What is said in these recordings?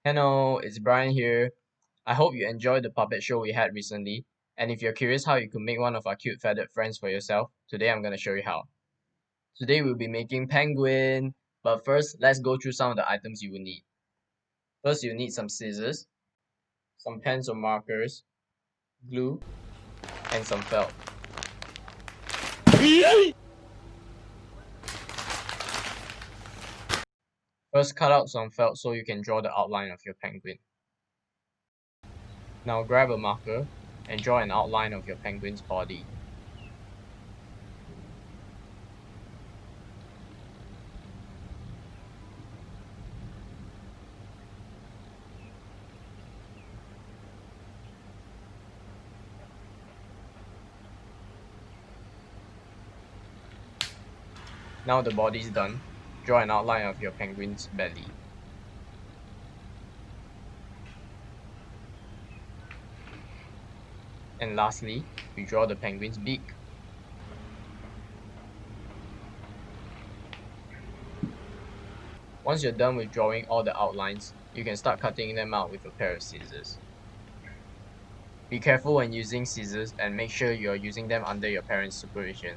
Hello, it's Bryan here. I hope you enjoyed the puppet show we had recently. And if you're curious how you could make one of our cute feathered friends for yourself, today I'm going to show you how. Today we'll be making penguin. But first, let's go through some of the items you will need. First, you'll need some scissors, some pens or markers, glue, and some felt. First, cut out some felt so you can draw the outline of your penguin. Now grab a marker and draw an outline of your penguin's body. Now the body's done, draw an outline of your penguin's belly. And lastly, we draw the penguin's beak. Once you're done with drawing all the outlines, you can start cutting them out with a pair of scissors. Be careful when using scissors and make sure you're using them under your parents' supervision.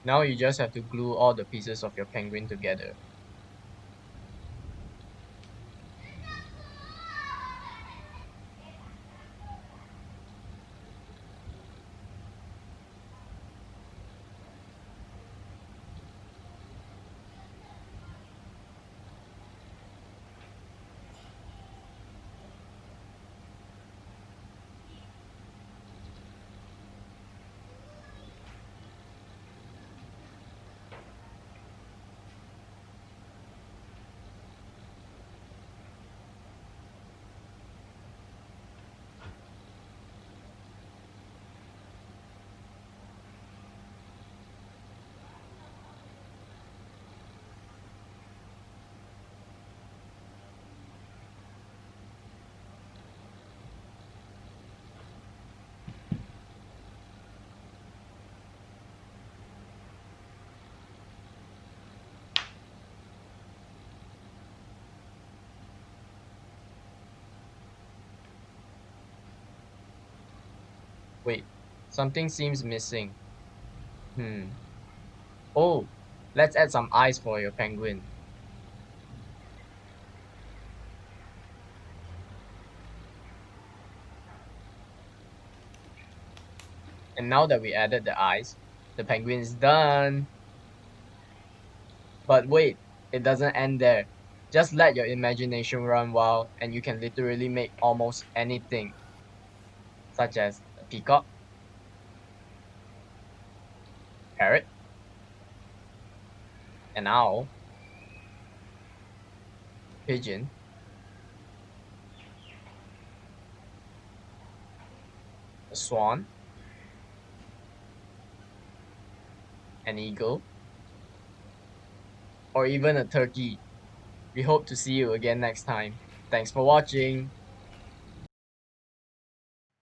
Now you just have to glue all the pieces of your penguin together. Wait, something seems missing. Oh, let's add some eyes for your penguin. And now that we added the eyes, the penguin is done. But wait, it doesn't end there. Just let your imagination run wild and you can literally make almost anything, such as a peacock, parrot, an owl, pigeon, a swan, an eagle, or even a turkey. We hope to see you again next time. Thanks for watching.